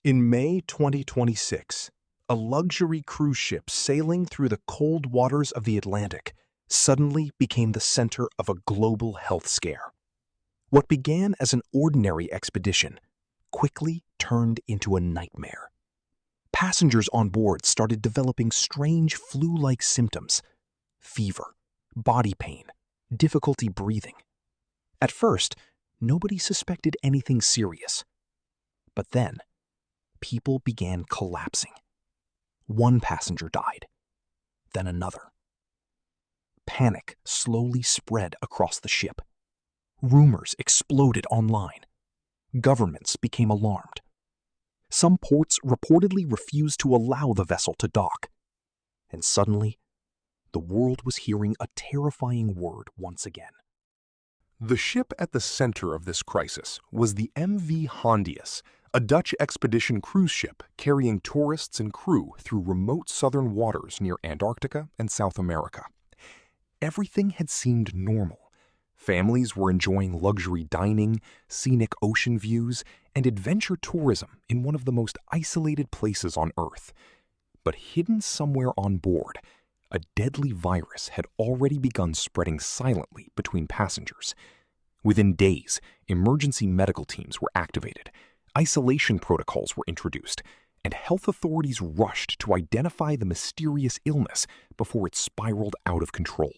In May 2026, a luxury cruise ship sailing through the cold waters of the Atlantic suddenly became the center of a global health scare. What began as an ordinary expedition quickly turned into a nightmare. Passengers on board started developing strange flu-like symptoms: fever, body pain, difficulty breathing. At first, nobody suspected anything serious. But then, people began collapsing. One passenger died, then another. Panic slowly spread across the ship. Rumors exploded online. Governments became alarmed. Some ports reportedly refused to allow the vessel to dock. And suddenly, the world was hearing a terrifying word once again. The ship at the center of this crisis was the MV Hondius, a Dutch expedition cruise ship carrying tourists and crew through remote southern waters near Antarctica and South America. Everything had seemed normal. Families were enjoying luxury dining, scenic ocean views, and adventure tourism in one of the most isolated places on Earth. But hidden somewhere on board, a deadly virus had already begun spreading silently between passengers. Within days, emergency medical teams were activated, isolation protocols were introduced, and health authorities rushed to identify the mysterious illness before it spiraled out of control.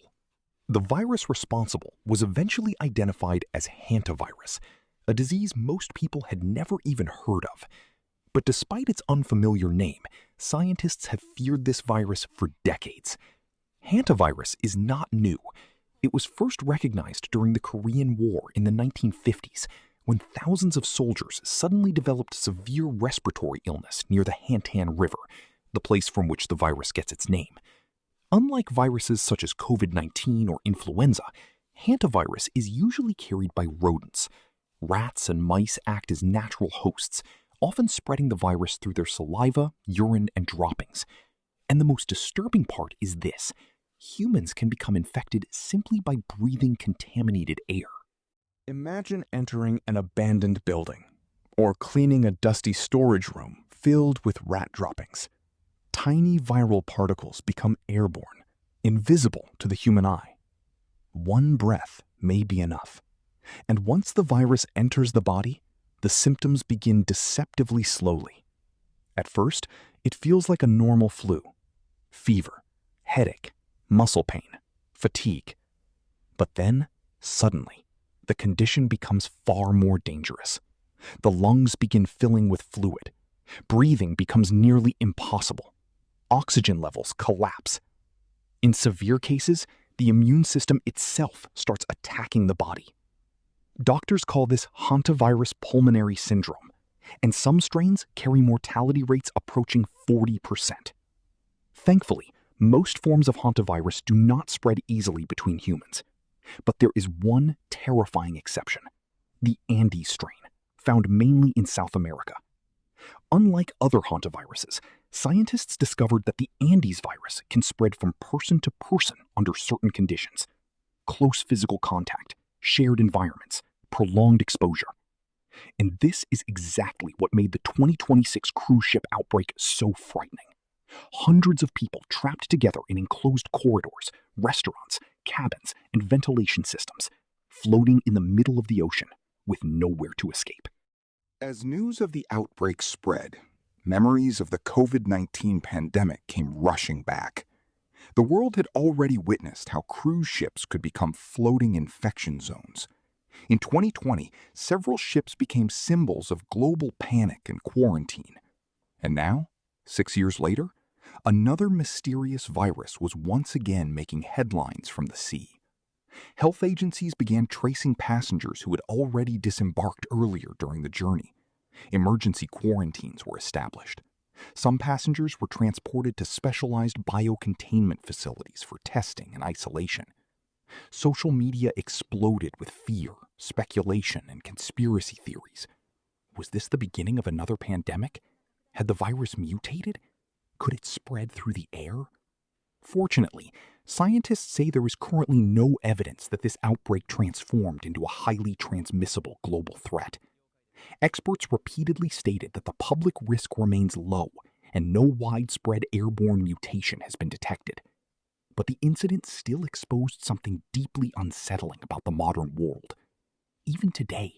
The virus responsible was eventually identified as hantavirus, a disease most people had never even heard of. But despite its unfamiliar name, scientists have feared this virus for decades. Hantavirus is not new. It was first recognized during the Korean War in the 1950s, when thousands of soldiers suddenly developed severe respiratory illness near the Hantan River, the place from which the virus gets its name. Unlike viruses such as COVID-19 or influenza, hantavirus is usually carried by rodents. Rats and mice act as natural hosts, often spreading the virus through their saliva, urine, and droppings. And the most disturbing part is this: humans can become infected simply by breathing contaminated air. Imagine entering an abandoned building or cleaning a dusty storage room filled with rat droppings. Tiny viral particles become airborne, invisible to the human eye. One breath may be enough. And once the virus enters the body, the symptoms begin deceptively slowly. At first, it feels like a normal flu: fever, headache, muscle pain, fatigue. But then, suddenly, the condition becomes far more dangerous. The lungs begin filling with fluid. Breathing becomes nearly impossible. Oxygen levels collapse. In severe cases, the immune system itself starts attacking the body. Doctors call this hantavirus pulmonary syndrome, and some strains carry mortality rates approaching 40%. Thankfully, most forms of hantavirus do not spread easily between humans. But there is one terrifying exception: the Andes strain, found mainly in South America. Unlike other hantaviruses, scientists discovered that the Andes virus can spread from person to person under certain conditions: close physical contact, shared environments, prolonged exposure. And this is exactly what made the 2026 cruise ship outbreak so frightening. Hundreds of people trapped together in enclosed corridors, restaurants, cabins, and ventilation systems, floating in the middle of the ocean with nowhere to escape. As news of the outbreak spread, memories of the COVID-19 pandemic came rushing back. The world had already witnessed how cruise ships could become floating infection zones. In 2020, several ships became symbols of global panic and quarantine. And now, 6 years later, another mysterious virus was once again making headlines from the sea. Health agencies began tracing passengers who had already disembarked earlier during the journey. Emergency quarantines were established. Some passengers were transported to specialized biocontainment facilities for testing and isolation. Social media exploded with fear, speculation, and conspiracy theories. Was this the beginning of another pandemic? Had the virus mutated? Could it spread through the air? Fortunately, scientists say there is currently no evidence that this outbreak transformed into a highly transmissible global threat. Experts repeatedly stated that the public risk remains low and no widespread airborne mutation has been detected. But the incident still exposed something deeply unsettling about the modern world. Even today,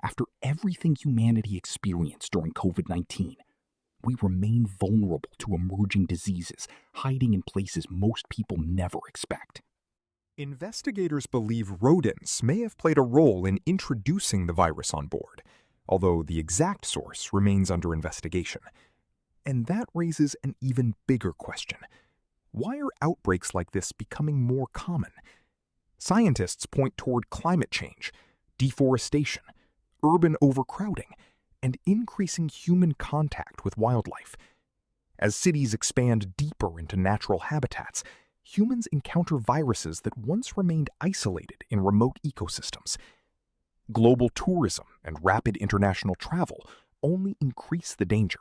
after everything humanity experienced during COVID-19, we remain vulnerable to emerging diseases hiding in places most people never expect. Investigators believe rodents may have played a role in introducing the virus on board, although the exact source remains under investigation. And that raises an even bigger question. Why are outbreaks like this becoming more common? Scientists point toward climate change, deforestation, urban overcrowding, and increasing human contact with wildlife. As cities expand deeper into natural habitats, humans encounter viruses that once remained isolated in remote ecosystems. Global tourism and rapid international travel only increase the danger.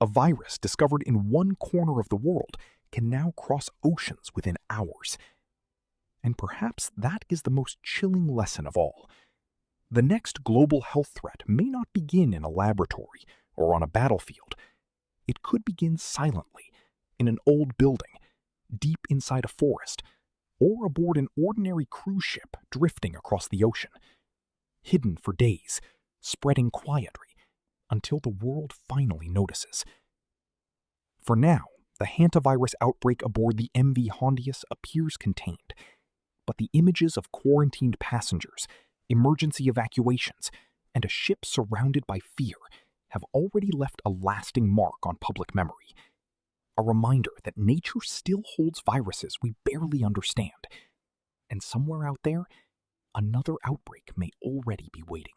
A virus discovered in one corner of the world can now cross oceans within hours. And perhaps that is the most chilling lesson of all. The next global health threat may not begin in a laboratory or on a battlefield. It could begin silently, in an old building, deep inside a forest, or aboard an ordinary cruise ship drifting across the ocean. Hidden for days, spreading quietly, until the world finally notices. For now, the hantavirus outbreak aboard the MV Hondius appears contained, but the images of quarantined passengers, emergency evacuations, and a ship surrounded by fear have already left a lasting mark on public memory. A reminder that nature still holds viruses we barely understand, and somewhere out there, another outbreak may already be waiting.